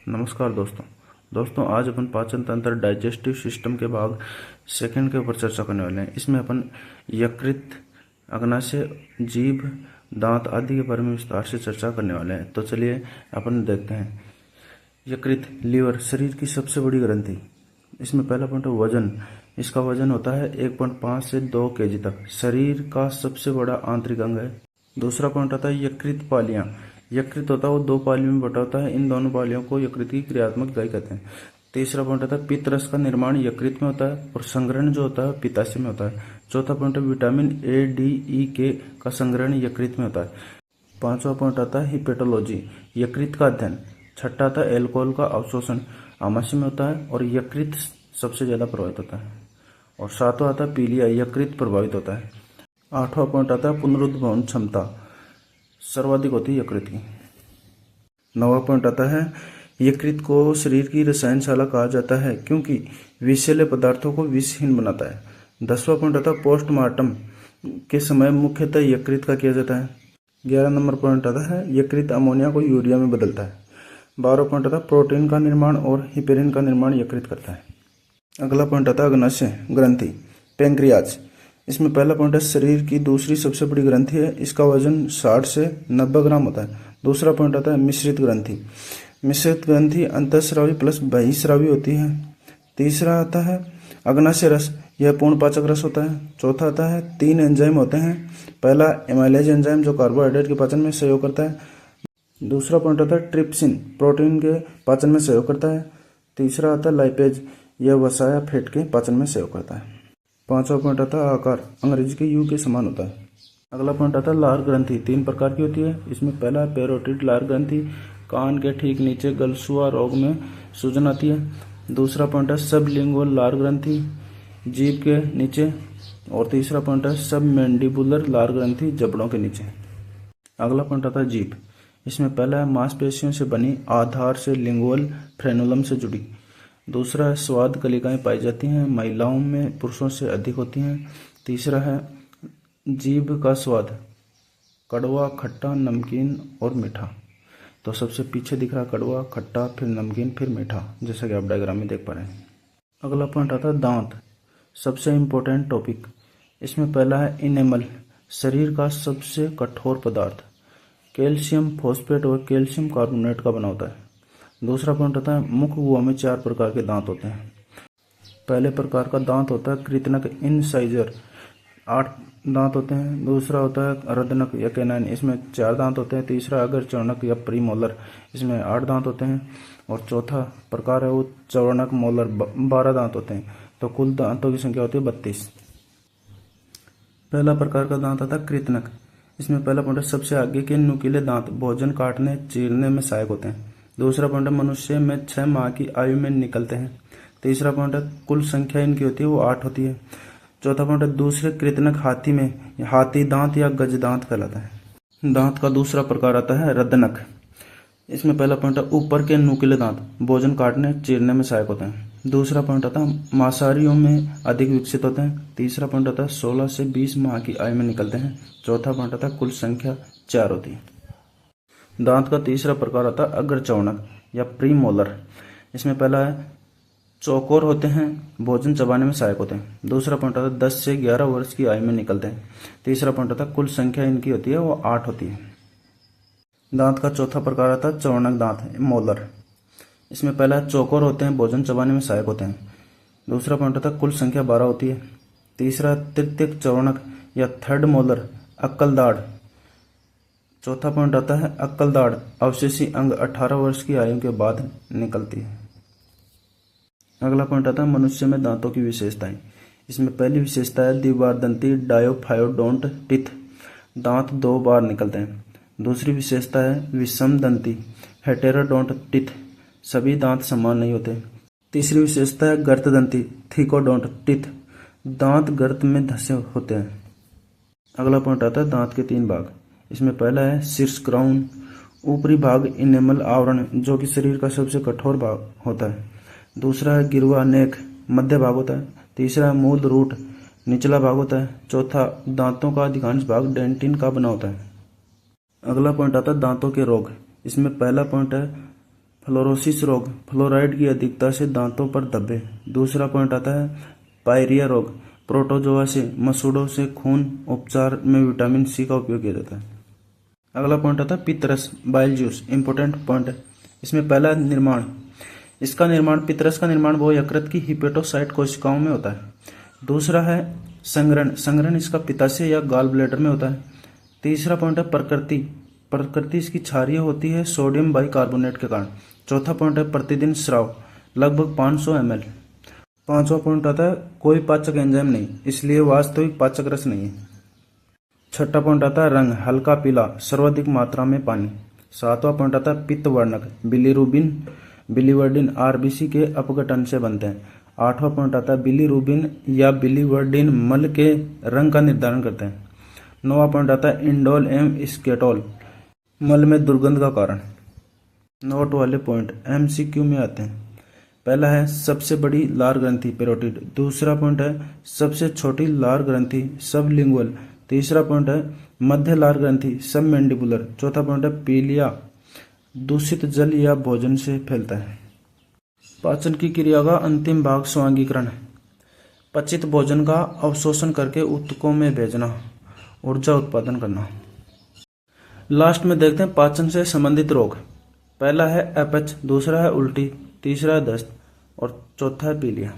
नमस्कार दोस्तों आज अपन पाचन तंत्र डाइजेस्टिव सिस्टम के भाग सेकंड के ऊपर चर्चा करने वाले हैं। इसमें अपन यकृत, अग्नाशय, जीभ, दांत आदि के बारे में विस्तार से चर्चा करने वाले हैं। तो चलिए अपन देखते हैं। यकृत, लीवर, शरीर की सबसे बड़ी ग्रंथि। इसमें पहला पॉइंट है वजन। इसका वजन होता है 1.5 से 2 केजी तक। शरीर का सबसे बड़ा आंतरिक अंग है। दूसरा पॉइंट आता है यकृत पालियां। यकृत होता है वो 2 पालियों में बटा होता है। इन दोनों पालियों को यकृत की क्रियात्मक इकाई कहते हैं। तीसरा पॉइंट आता है पित्त रस का निर्माण यकृत में होता है और संग्रहण जो होता है पित्ताशय में होता है। चौथा पॉइंट है विटामिन ए, डी, ई, के का संग्रहण यकृत में होता है। पांचवा पॉइंट आता है हिपेटोलॉजी, यकृत का अध्ययन। छठा आता है एल्कोहल का अवशोषण आमाशय में होता है और यकृत सबसे ज्यादा प्रभावित होता है। और सातवां आता है पीलिया, यकृत प्रभावित होता है। आठवां पॉइंट आता है पुनरुद्भवन क्षमता, सर्वाधिक होती है यकृत की। नौवां पॉइंट आता है यकृत को शरीर की रसायनशाला कहा जाता है क्योंकि विषैले पदार्थों को विषहीन बनाता है। 10वां पॉइंट आता है पोस्टमार्टम के समय मुख्यतः यकृत का किया जाता है। 11 नंबर पॉइंट आता है यकृत अमोनिया को यूरिया में बदलता है। 12वां पॉइंट आता है प्रोटीन का निर्माण और हिपेरिन का निर्माण यकृत करता है। अगला पॉइंट आता है अग्नाशय ग्रंथि, पैंक्रियाज। इसमें पहला पॉइंट है शरीर की दूसरी सबसे बड़ी ग्रंथि है। इसका वजन 60 से 90 ग्राम होता है। दूसरा पॉइंट आता है मिश्रित ग्रंथि। मिश्रित ग्रंथि अंतःस्रावी प्लस बहिःस्रावी होती है। तीसरा आता है अग्नाशय रस, यह पूर्ण पाचक रस होता है। चौथा आता है 3 एंजाइम होते हैं। पहला एमाइलेज एंजाइम जो कार्बोहाइड्रेट के पाचन में सहयोग करता है। दूसरा पॉइंट आता है ट्रिप्सिन, प्रोटीन के पाचन में सहयोग करता है। तीसरा आता है लाइपेज, यह वसा या फैट के पाचन में सहयोग करता है। 5वां पॉइंट आता है आकार, अंग्रेजी के यू के समान होता है। अगला पॉइंट आता है लार ग्रंथि, 3 प्रकार की होती है। इसमें पहला है पैरोटिड लार ग्रंथि, कान के ठीक नीचे गलसुआ रोग में सूजन आती है। दूसरा पॉइंट है सबलिंगुअल लार ग्रंथि, जीभ के नीचे। और तीसरा पॉइंट है सब मैंडिबुलर लार ग्रंथि, जबड़ों के नीचे। अगला पॉइंट आता है जीभ। इसमें पहला है मांसपेशियों से बनी, आधार से लिंगुअल फ्रेनुलम से जुड़ी। दूसरा है स्वाद कलिकाएं पाई जाती हैं, महिलाओं में पुरुषों से अधिक होती हैं। तीसरा है जीभ का स्वाद, कड़वा, खट्टा, नमकीन और मीठा। तो सबसे पीछे दिख रहा कड़वा, खट्टा, फिर नमकीन, फिर मीठा, जैसा कि आप डायग्राम में देख पा रहे हैं। अगला पॉइंट आता है दांत, सबसे इम्पोर्टेंट टॉपिक। इसमें पहला है इनेमल, शरीर का सबसे कठोर पदार्थ, कैल्शियम फॉस्फेट और कैल्शियम कार्बोनेट का बना होता है। दूसरा पॉइंट होता है मुख गुहा में 4 प्रकार के दांत होते हैं। पहले प्रकार का दांत होता है कृतनक, इनसाइजर, 8 दांत होते हैं। दूसरा होता है रदनक या कैनाइन, इसमें 4 दांत होते हैं। तीसरा अगर चौणक या प्रीमोलर, इसमें 8 दांत होते हैं। और चौथा प्रकार है वो चौणक मोलर, 12 दांत होते हैं। तो कुल दांतों की संख्या होती है 32। पहला प्रकार का दांत आता है कृतनक। इसमें पहला पॉइंट है सबसे आगे के नुकीले दांत भोजन काटने चीरने में सहायक होते हैं। दूसरा पॉइंट है मनुष्य में 6 माह की आयु में निकलते हैं। तीसरा पॉइंट है कुल संख्या इनकी होती है वो 8 होती है। चौथा पॉइंट है दूसरे कृतनक हाथी में हाथी दांत या गज दांत कहलाता है। दांत का दूसरा प्रकार आता है रदनक। इसमें पहला पॉइंट है ऊपर के नुकीले दांत भोजन काटने चीरने में सहायक होते हैं। दूसरा पॉइंट आता है मांसाहारियों में अधिक विकसित होते हैं। तीसरा पॉइंट आता है 16 से 20 माह की आयु में निकलते हैं। चौथा पॉइंट आता है कुल संख्या 4 होती है। दांत का तीसरा प्रकार आता है अग्रचौणक या प्रीमोलर। इसमें पहला है चौकोर होते हैं, भोजन चबाने में सहायक होते हैं। दूसरा पॉइंट आता है 10 से 11 वर्ष की आयु में निकलते हैं। तीसरा पॉइंट आता है कुल संख्या इनकी होती है वो 8 होती है। दांत का चौथा प्रकार आता है चौणक दांत, मोलर। इसमें पहला है चौकोर होते हैं, भोजन चबाने में सहायक होते हैं। दूसरा पॉइंट आता है कुल संख्या 12 होती है। तीसरा तृतीयक चौणक या थर्ड मोलर, अक्कलदाढ़। चौथा पॉइंट आता है अक्कलदाढ़ अवशेषी अंग 18 वर्ष की आयु के बाद निकलती है। अगला पॉइंट आता है मनुष्य में दांतों की विशेषताएं। इसमें पहली विशेषता है द्विबारदंती डायोफायोडोंट टिथ, दांत 2 बार निकलते हैं। दूसरी विशेषता है विषम दंती हेटेरोडोंट टिथ, सभी दांत समान नहीं होते। तीसरी विशेषता है गर्तदंती थिकोडोंट टिथ, दांत गर्त में धंसे होते हैं। अगला पॉइंट आता है दांत के 3 भाग। इसमें पहला है शीर्ष क्राउन, ऊपरी भाग इनेमल आवरण जो कि शरीर का सबसे कठोर भाग होता है। दूसरा है गिरवा नेक, मध्य भाग होता है। तीसरा है मूल रूट, निचला भाग होता है। चौथा दांतों का अधिकांश भाग डेंटिन का बना होता है। अगला पॉइंट आता है दांतों के रोग। इसमें पहला पॉइंट है फ्लोरोसिस रोग, फ्लोराइड की अधिकता से दांतों पर धब्बे। दूसरा पॉइंट आता है पायरिया रोग, प्रोटोजोआ से मसूड़ों से खून, उपचार में विटामिन सी का उपयोग किया जाता है। अगला पॉइंट आता है Patras, bile juice, important point है। इसमें पहला निर्माण, इसका निर्माण, पितरस का निर्माण वो यकृत की हिपेटोसाइट कोशिकाओं में होता है। दूसरा है संग्रहण, संग्रहण इसका पित्ताशय या गॉल ब्लैडर में होता है। तीसरा पॉइंट है प्रकृति, प्रकृति इसकी क्षारीय होती है सोडियम बाइकार्बोनेट के कारण। चौथा पॉइंट है प्रतिदिन स्राव, लगभग 500 ml। पांचवा पॉइंट आता है कोई पाचक एंजाइम नहीं, इसलिए वास्तविक पाचक रस नहीं है। छठा पॉइंट आता है रंग, हल्का पीला, सर्वाधिक मात्रा में पानी। सातवां पॉइंट आता है पित्त वर्णक, बिलीरुबिन, बिलीवर्डिन आरबीसी के अपघटन से बनते हैं। आठवां पॉइंट आता है बिलीरुबिन या बिलीवर्डिन मल के रंग का निर्धारण करते हैं। नौवां पॉइंट आता है इंडोल एवं स्केटोल, मल में दुर्गंध का कारण। नोट वाले पॉइंट एमसीक्यू में आते हैं। पहला है सबसे बड़ी लार ग्रंथि पेरोटिड। दूसरा पॉइंट है सबसे छोटी लार ग्रंथि सबलिंगुअल। तीसरा पॉइंट है मध्य लार ग्रंथि सब मैंडिबुलर। चौथा पॉइंट है पीलिया दूषित जल या भोजन से फैलता है। पाचन की क्रिया का अंतिम भाग स्वांगीकरण है। पचित भोजन का अवशोषण करके ऊतकों में भेजना, ऊर्जा उत्पादन करना। लास्ट में देखते हैं पाचन से संबंधित रोग। पहला है अपच, दूसरा है उल्टी, तीसरा है दस्त और चौथा है पीलिया।